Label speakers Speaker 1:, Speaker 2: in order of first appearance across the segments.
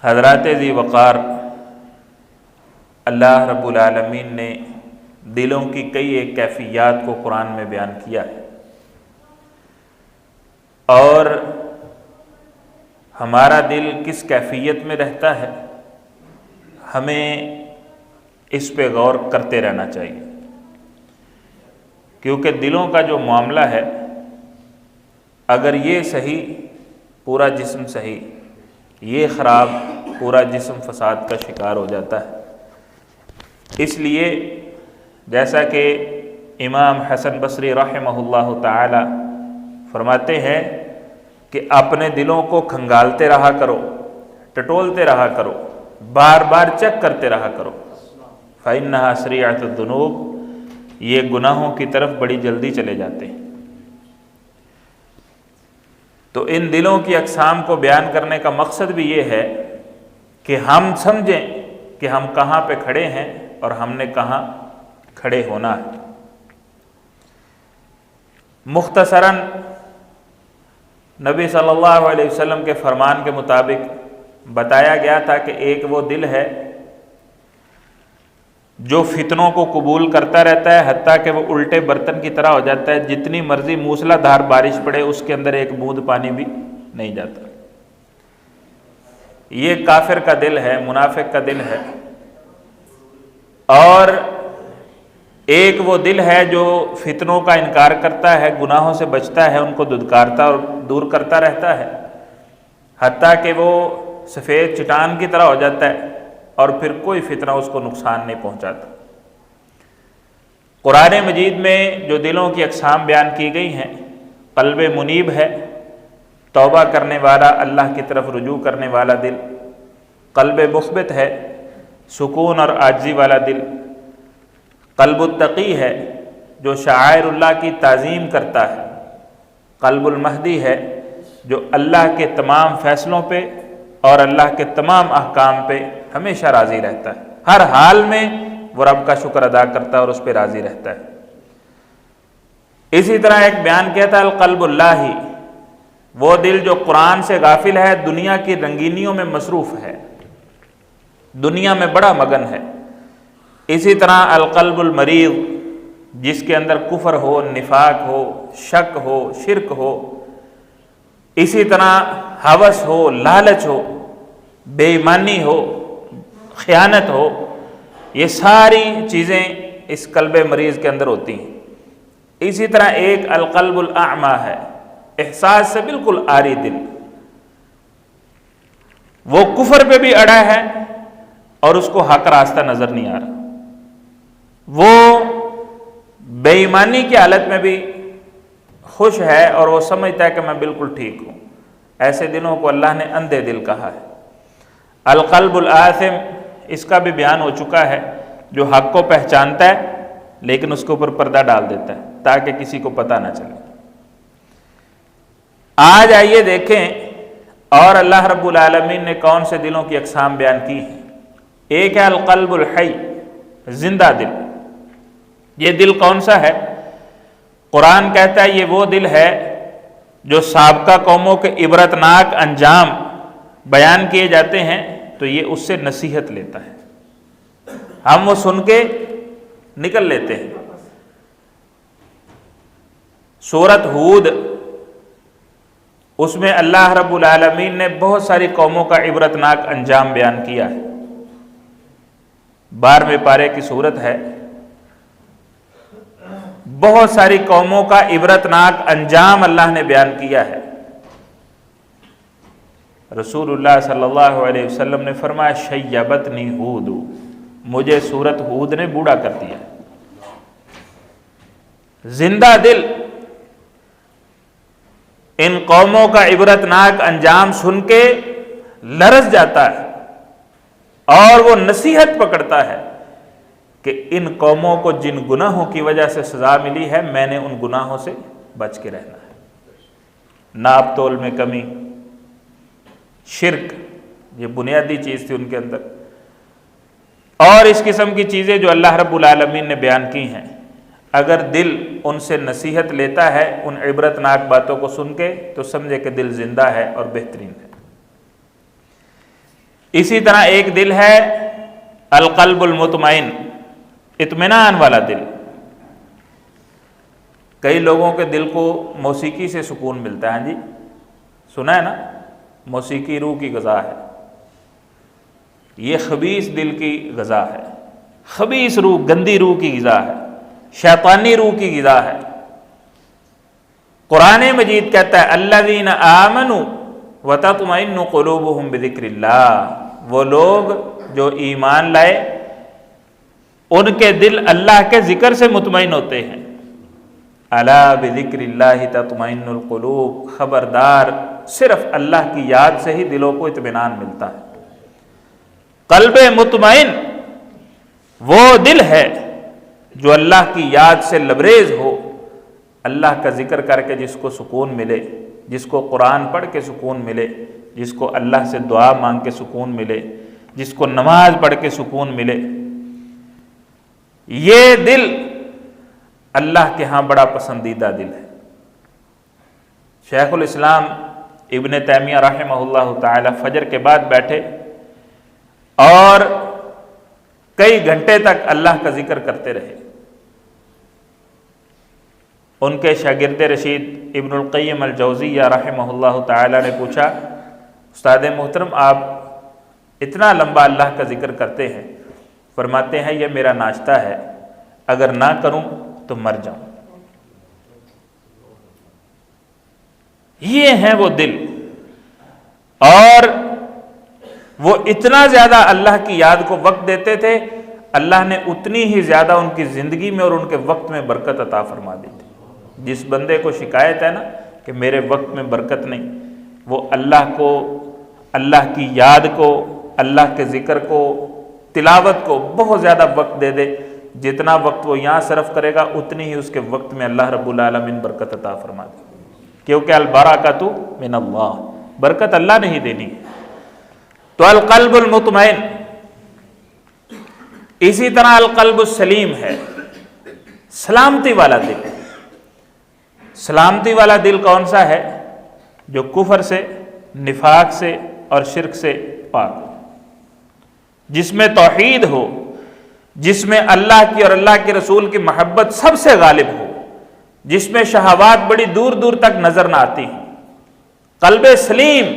Speaker 1: حضرات ذی وقار، اللہ رب العالمین نے دلوں کی کئی ایک کیفیات کو قرآن میں بیان کیا ہے، اور ہمارا دل کس کیفیت میں رہتا ہے ہمیں اس پہ غور کرتے رہنا چاہیے، کیونکہ دلوں کا جو معاملہ ہے اگر یہ صحیح پورا جسم صحیح، یہ خراب پورا جسم فساد کا شکار ہو جاتا ہے۔ اس لیے جیسا کہ امام حسن بصری رحمہ اللہ تعالی فرماتے ہیں کہ اپنے دلوں کو کھنگالتے رہا کرو، ٹٹولتے رہا کرو، بار بار چیک کرتے رہا کرو، فَإِنَّهَا سَرِيعَةُ الذُّنُوبِ، یہ گناہوں کی طرف بڑی جلدی چلے جاتے ہیں۔ تو ان دلوں کی اقسام کو بیان کرنے کا مقصد بھی یہ ہے کہ ہم سمجھیں کہ ہم کہاں پہ کھڑے ہیں اور ہم نے کہاں کھڑے ہونا ہے۔ مختصراً نبی صلی اللہ علیہ وسلم کے فرمان کے مطابق بتایا گیا تھا کہ ایک وہ دل ہے جو فتنوں کو قبول کرتا رہتا ہے، حتیٰ کہ وہ الٹے برتن کی طرح ہو جاتا ہے، جتنی مرضی موسلا دھار بارش پڑے اس کے اندر ایک بوند پانی بھی نہیں جاتا۔ یہ کافر کا دل ہے، منافق کا دل ہے۔ اور ایک وہ دل ہے جو فتنوں کا انکار کرتا ہے، گناہوں سے بچتا ہے، ان کو دھدکارتا اور دور کرتا رہتا ہے، حتیٰ کہ وہ سفید چٹان کی طرح ہو جاتا ہے اور پھر کوئی فتنہ اس کو نقصان نہیں پہنچاتا۔ قرآن مجید میں جو دلوں کی اقسام بیان کی گئی ہیں، قلب منیب ہے، توبہ کرنے والا، اللہ کی طرف رجوع کرنے والا دل۔ قلب مخبت ہے، سکون اور عاجزی والا دل۔ قلب التقی ہے، جو شعائر اللہ کی تعظیم کرتا ہے۔ قلب المہدی ہے، جو اللہ کے تمام فیصلوں پہ اور اللہ کے تمام احکام پہ ہمیشہ راضی رہتا ہے، ہر حال میں وہ رب کا شکر ادا کرتا ہے اور اس پہ راضی رہتا ہے۔ اسی طرح ایک بیان کیا تھا القلب اللہی، وہ دل جو قرآن سے غافل ہے، دنیا کی رنگینیوں میں مصروف ہے، دنیا میں بڑا مگن ہے۔ اسی طرح القلب المریض، جس کے اندر کفر ہو، نفاق ہو، شک ہو، شرک ہو، اسی طرح ہوس ہو، لالچ ہو، بے ایمانی ہو، خیانت ہو، یہ ساری چیزیں اس قلب مریض کے اندر ہوتی ہیں۔ اسی طرح ایک القلب الاعمی ہے، احساس سے بالکل عاری دل، وہ کفر پہ بھی اڑا ہے اور اس کو حق راستہ نظر نہیں آ رہا، وہ بے ایمانی کی حالت میں بھی خوش ہے اور وہ سمجھتا ہے کہ میں بالکل ٹھیک ہوں۔ ایسے دلوں کو اللہ نے اندھے دل کہا ہے۔ القلب الآثم، اس کا بھی بیان ہو چکا ہے، جو حق کو پہچانتا ہے لیکن اس کے اوپر پردہ ڈال دیتا ہے تاکہ کسی کو پتہ نہ چلے۔ آج آئیے دیکھیں اور اللہ رب العالمین نے کون سے دلوں کی اقسام بیان کی ہیں۔ ایک ہے القلب الحی، زندہ دل۔ یہ دل کون سا ہے؟ قرآن کہتا ہے یہ وہ دل ہے جو سابقہ قوموں کے عبرتناک انجام بیان کیے جاتے ہیں تو یہ اس سے نصیحت لیتا ہے، ہم وہ سن کے نکل لیتے ہیں۔ سورۃ ہود، اس میں اللہ رب العالمین نے بہت ساری قوموں کا عبرتناک انجام بیان کیا ہے۔ 12ویں پارے کی سورت ہے، بہت ساری قوموں کا عبرتناک انجام اللہ نے بیان کیا ہے۔ رسول اللہ صلی اللہ علیہ وسلم نے فرمایا شیبتنی ہود، مجھے سورت ہود نے بوڑھا کر دیا۔ زندہ دل ان قوموں کا عبرتناک انجام سن کے لرز جاتا ہے اور وہ نصیحت پکڑتا ہے کہ ان قوموں کو جن گناہوں کی وجہ سے سزا ملی ہے، میں نے ان گناہوں سے بچ کے رہنا ہے۔ ناپ تول میں کمی، شرک، یہ بنیادی چیز تھی ان کے اندر، اور اس قسم کی چیزیں جو اللہ رب العالمین نے بیان کی ہیں۔ اگر دل ان سے نصیحت لیتا ہے ان عبرتناک باتوں کو سن کے تو سمجھے کہ دل زندہ ہے اور بہترین ہے۔ اسی طرح ایک دل ہے القلب المطمئن، اطمینان والا دل۔ کئی لوگوں کے دل کو موسیقی سے سکون ملتا ہے، ہاں جی سنا ہے نا، موسیقی روح کی غذا ہے۔ یہ خبیث دل کی غذا ہے، خبیث روح، گندی روح کی غذا ہے، شیطانی روح کی غذا ہے۔ قرآن مجید کہتا ہے الذین آمنوا وتطمئن قلوبہم بذکر اللہ، وہ لوگ جو ایمان لائے ان کے دل اللہ کے ذکر سے مطمئن ہوتے ہیں۔ الا بذکر اللہ تطمئن القلوب، خبردار صرف اللہ کی یاد سے ہی دلوں کو اطمینان ملتا ہے۔ قلب مطمئن وہ دل ہے جو اللہ کی یاد سے لبریز ہو، اللہ کا ذکر کر کے جس کو سکون ملے، جس کو قرآن پڑھ کے سکون ملے، جس کو اللہ سے دعا مانگ کے سکون ملے، جس کو نماز پڑھ کے سکون ملے، یہ دل اللہ کے ہاں بڑا پسندیدہ دل ہے۔ شیخ الاسلام ابن تیمیہ رحمہ اللہ تعالی فجر کے بعد بیٹھے اور کئی گھنٹے تک اللہ کا ذکر کرتے رہے۔ ان کے شاگرد رشید ابن القیم الجوزیہ رحمہ اللہ تعالی نے پوچھا استاد محترم آپ اتنا لمبا اللہ کا ذکر کرتے ہیں، فرماتے ہیں یہ میرا ناشتہ ہے، اگر نہ کروں تو مر جاؤں۔ یہ ہیں وہ دل، اور وہ اتنا زیادہ اللہ کی یاد کو وقت دیتے تھے، اللہ نے اتنی ہی زیادہ ان کی زندگی میں اور ان کے وقت میں برکت عطا فرما دی تھی۔ جس بندے کو شکایت ہے نا کہ میرے وقت میں برکت نہیں، وہ اللہ کو، اللہ کی یاد کو، اللہ کے ذکر کو، تلاوت کو بہت زیادہ وقت دے دے، جتنا وقت وہ یہاں صرف کرے گا اتنی ہی اس کے وقت میں اللہ رب العالمین برکت عطا فرما دے، کیونکہ البرکۃ من اللہ، برکت اللہ نے ہی دینی ہے۔ تو القلب المطمئن، اسی طرح القلب السلیم ہے، سلامتی والا دل۔ سلامتی والا دل کون سا ہے؟ جو کفر سے، نفاق سے اور شرک سے پاک ہو، جس میں توحید ہو، جس میں اللہ کی اور اللہ کے رسول کی محبت سب سے غالب ہو، جس میں شہوات بڑی دور دور تک نظر نہ آتی ہیں۔ قلب سلیم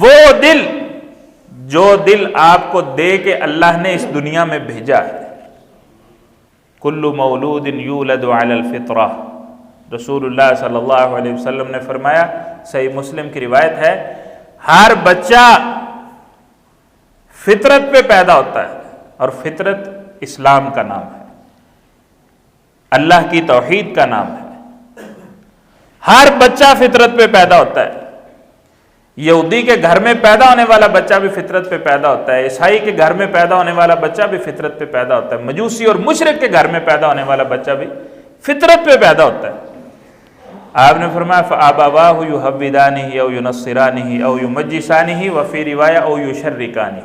Speaker 1: وہ دل جو دل آپ کو دے کے اللہ نے اس دنیا میں بھیجا ہے۔ کل مولود یولد علی الفطرہ، رسول اللہ صلی اللہ علیہ وسلم نے فرمایا، صحیح مسلم کی روایت ہے، ہر بچہ فطرت پہ پیدا ہوتا ہے، اور فطرت اسلام کا نام ہے، اللہ کی توحید کا نام ہے۔ ہر بچہ فطرت پہ پیدا ہوتا ہے۔ یہودی کے گھر میں پیدا ہونے والا بچہ بھی فطرت پہ پیدا ہوتا ہے، عیسائی کے گھر میں پیدا ہونے والا بچہ بھی فطرت پہ پیدا ہوتا ہے، مجوسی اور مشرک کے گھر میں پیدا ہونے والا بچہ بھی فطرت پہ پیدا ہوتا ہے۔ آپ نے فرمایا فَآبَوَاهُ يُحَوِّدَانِهِ أَوْ يُنَصِّرَانِهِ أَوْ يُمَجِّسَانِهِ وَفِي رِوَایَةٍ أَوْ يُشَرِّكَانِهِ،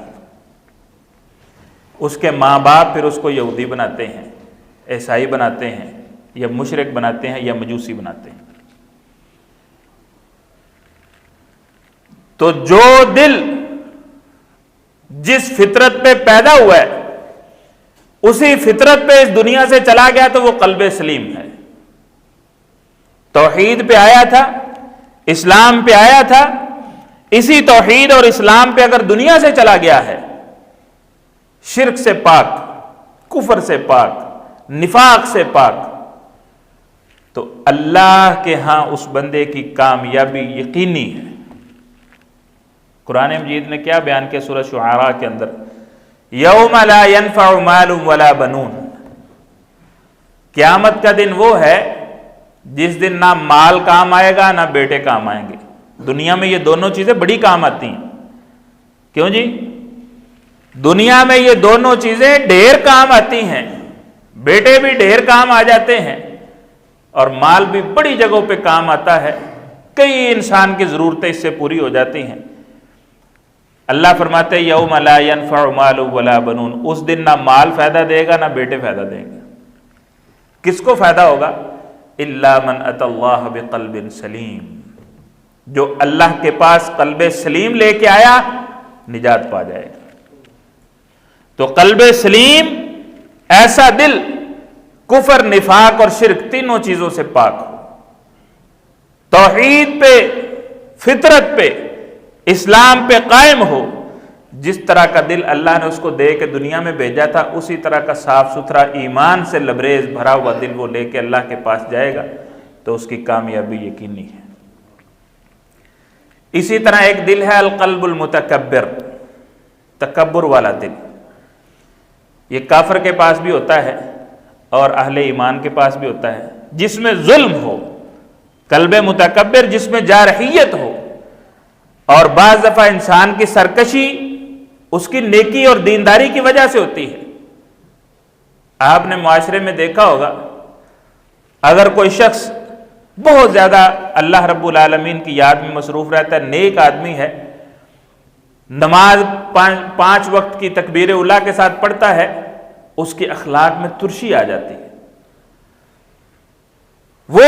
Speaker 1: اس کے ماں باپ پھر اس کو یہودی بناتے ہیں، عیسائی بناتے ہیں، یا مشرک بناتے ہیں، یا مجوسی بناتے ہیں۔ تو جو دل جس فطرت پہ پیدا ہوا ہے اسی فطرت پہ اس دنیا سے چلا گیا تو وہ قلب سلیم ہے، توحید پہ آیا تھا، اسلام پہ آیا تھا، اسی توحید اور اسلام پہ اگر دنیا سے چلا گیا ہے، شرک سے پاک، کفر سے پاک، نفاق سے پاک، تو اللہ کے ہاں اس بندے کی کامیابی یقینی ہے۔ قرآن مجید نے کیا بیان کیا سورہ شعراء کے اندر؟ یوم لا ينفع مال ولا بنون، قیامت کا دن وہ ہے جس دن نہ مال کام آئے گا نہ بیٹے کام آئیں گے۔ دنیا میں یہ دونوں چیزیں بڑی کام آتی ہیں، کیوں جی؟ دنیا میں یہ دونوں چیزیں ڈھیر کام آتی ہیں، بیٹے بھی ڈھیر کام آ جاتے ہیں، اور مال بھی بڑی جگہوں پہ کام آتا ہے، کئی انسان کی ضرورتیں اس سے پوری ہو جاتی ہیں۔ اللہ فرماتے ہیں یوم لا ينفع مال ولا بنون، اس دن نہ مال فائدہ دے گا نہ بیٹے فائدہ دیں گے۔ کس کو فائدہ ہوگا؟ الا من اتى اللہ بقلب سلیم، جو اللہ کے پاس قلب سلیم لے کے آیا، نجات پا جائے گا۔ تو قلب سلیم ایسا دل کفر، نفاق اور شرک تینوں چیزوں سے پاک ہو، توحید پہ، فطرت پہ، اسلام پہ قائم ہو۔ جس طرح کا دل اللہ نے اس کو دے کے دنیا میں بھیجا تھا، اسی طرح کا صاف ستھرا ایمان سے لبریز بھرا ہوا دل وہ لے کے اللہ کے پاس جائے گا تو اس کی کامیابی یقینی ہے۔ اسی طرح ایک دل ہے القلب المتکبر، تکبر والا دل۔ یہ کافر کے پاس بھی ہوتا ہے اور اہل ایمان کے پاس بھی ہوتا ہے، جس میں ظلم ہو، قلب متکبر جس میں جارحیت ہو، اور بعض دفعہ انسان کی سرکشی اس کی نیکی اور دینداری کی وجہ سے ہوتی ہے۔ آپ نے معاشرے میں دیکھا ہوگا، اگر کوئی شخص بہت زیادہ اللہ رب العالمین کی یاد میں مصروف رہتا ہے، نیک آدمی ہے، نماز 5 وقت کی تکبیر اولیٰ کے ساتھ پڑھتا ہے، اس کے اخلاق میں ترشی آ جاتی ہے۔ وہ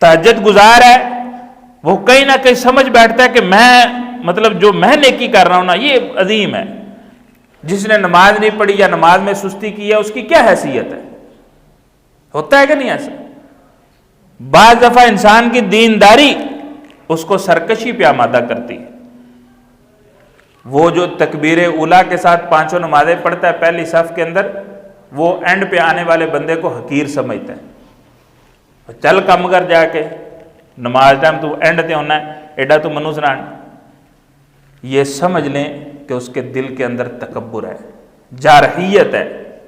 Speaker 1: تہجد گزار ہے، وہ کہیں نہ کہیں سمجھ بیٹھتا ہے کہ جو میں نیکی کر رہا ہوں نا، یہ عظیم ہے۔ جس نے نماز نہیں پڑھی یا نماز میں سستی کی ہے، اس کی کیا حیثیت ہے؟ ہوتا ہے کہ نہیں ایسا؟ بعض دفعہ انسان کی دینداری اس کو سرکشی پہ آمادہ کرتی ہے۔ وہ جو تکبیر اولیٰ کے ساتھ 5 نمازیں پڑھتا ہے پہلی صف کے اندر، وہ اینڈ پہ آنے والے بندے کو حقیر سمجھتا ہے۔ چل کم کر جا کے نماز ٹائم تو اینڈ تے ہونا ہے، ایڈا تو منو سنان۔ یہ سمجھ لیں کہ اس کے دل کے اندر تکبر ہے، جارحیت ہے،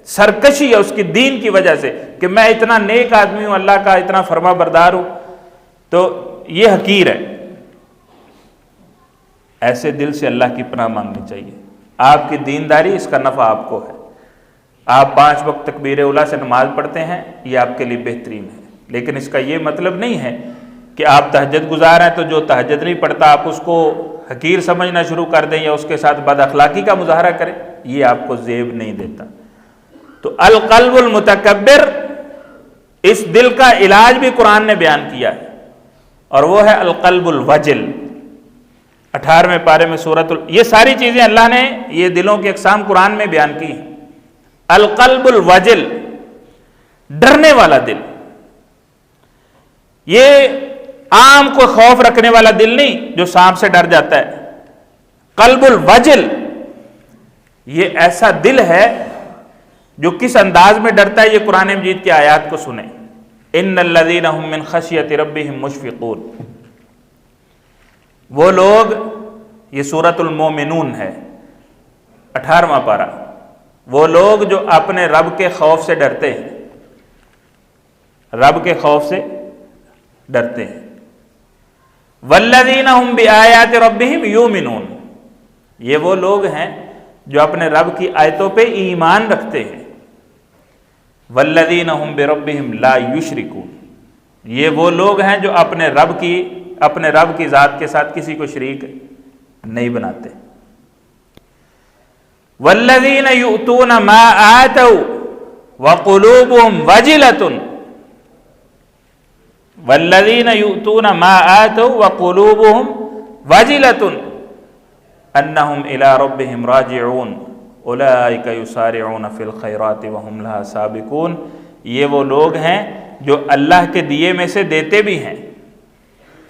Speaker 1: سرکشی ہے اس کی دین کی وجہ سے کہ میں اتنا نیک آدمی ہوں، اللہ کا اتنا فرما بردار ہوں، تو یہ حقیر ہے۔ ایسے دل سے اللہ کی پناہ مانگنی چاہیے۔ آپ کی دینداری، اس کا نفع آپ کو ہے۔ آپ 5 وقت تکبیر اولیٰ سے نماز پڑھتے ہیں، یہ آپ کے لیے بہترین ہے، لیکن اس کا یہ مطلب نہیں ہے کہ آپ تہجد گزار ہیں تو جو تہجد نہیں پڑھتا آپ اس کو حقیر سمجھنا شروع کر دیں یا اس کے ساتھ بد اخلاقی کا مظاہرہ کریں، یہ آپ کو زیب نہیں دیتا۔ تو القلب المتکبر، اس دل کا علاج بھی قرآن نے بیان کیا ہے، اور وہ ہے القلب الوجل۔ 18ویں پارے میں یہ ساری چیزیں اللہ نے یہ دلوں کی اقسام قرآن میں بیان کی ہیں۔ القلب الوجل، ڈرنے والا دل، یہ عام کو خوف رکھنے والا دل نہیں جو سانپ سے ڈر جاتا ہے۔ قلب الوجل یہ ایسا دل ہے جو کس انداز میں ڈرتا ہے، یہ قرآن مجید کی آیات کو سنیں۔ ان الذین هم من خشیۃ ربهم مشفقون، وہ لوگ، یہ سورۃ المومنون ہے 18واں پارہ، وہ لوگ جو اپنے رب کے خوف سے ڈرتے ہیں، رب کے خوف سے ڈرتے ہیں۔ والذین هم بآیات ربهم یؤمنون، یہ وہ لوگ ہیں جو اپنے رب کی آیتوں پہ ایمان رکھتے ہیں۔ والذین هم بربهم لا یشرکون، یہ وہ لوگ ہیں جو اپنے رب کی ذات کے ساتھ کسی کو شریک نہیں بناتے۔ والذین یؤتون ما آتوا وقلوبهم وجلۃ، والذین یؤتون ما آتوا وقلوبهم وجلۃ انہم الی ربہم راجعون اولئک یسارعون فی الخیرات وہم لہا سابقون، یہ وہ لوگ ہیں جو اللہ کے دیے میں سے دیتے بھی ہیں،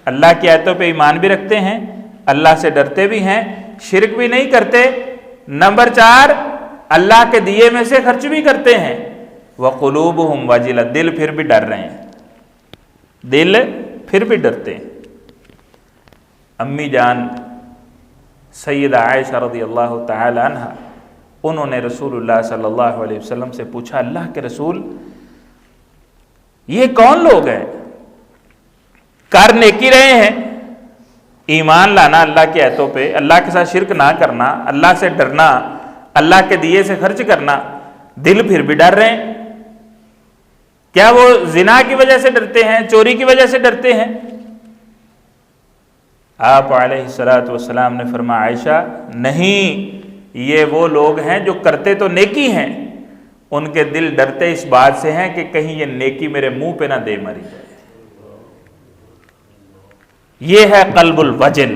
Speaker 1: اللہ کی آیتوں پہ ایمان بھی رکھتے ہیں، اللہ سے ڈرتے بھی ہیں، شرک بھی نہیں کرتے، نمبر 4 اللہ کے دیے میں سے خرچ بھی کرتے ہیں۔ وقلوبہم وجلۃ، دل پھر بھی ڈر رہے ہیں، دل پھر بھی ڈرتے ہیں۔ امی جان سیدہ عائشہ رضی اللہ تعالی عنہ، انہوں نے رسول اللہ صلی اللہ علیہ وسلم سے پوچھا، اللہ کے رسول یہ کون لوگ ہیں، کر نیکی رہے ہیں، ایمان لانا اللہ کی آیتوں پہ، اللہ کے ساتھ شرک نہ کرنا، اللہ سے ڈرنا، اللہ کے دیے سے خرچ کرنا، دل پھر بھی ڈر رہے ہیں، کیا وہ زنا کی وجہ سے ڈرتے ہیں، چوری کی وجہ سے ڈرتے ہیں؟ آپ علیہ الصلوۃ والسلام نے فرمایا، عائشہ نہیں، یہ وہ لوگ ہیں جو کرتے تو نیکی ہیں، ان کے دل ڈرتے اس بات سے ہیں کہ کہیں یہ نیکی میرے منہ پہ نہ دے مری جائے۔ یہ ہے قلب الوجل،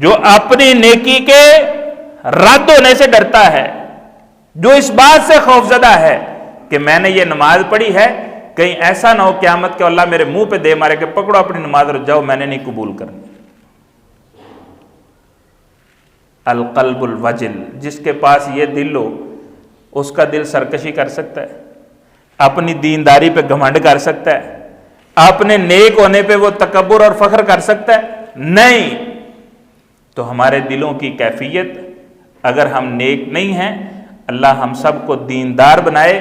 Speaker 1: جو اپنی نیکی کے رد ہونے سے ڈرتا ہے، جو اس بات سے خوفزدہ ہے کہ میں نے یہ نماز پڑھی ہے، کہیں ایسا نہ ہو قیامت کہ اللہ میرے منہ پہ دے مارے کہ پکڑو اپنی نماز اور جاؤ، میں نے نہیں قبول کرنی۔ القلب الوجل، جس کے پاس یہ دل ہو اس کا دل سرکشی کر سکتا ہے، اپنی دینداری پہ گھمنڈ کر سکتا ہے، اپنے نیک ہونے پہ وہ تکبر اور فخر کر سکتا ہے؟ نہیں۔ تو ہمارے دلوں کی کیفیت، اگر ہم نیک نہیں ہیں، اللہ ہم سب کو دیندار بنائے۔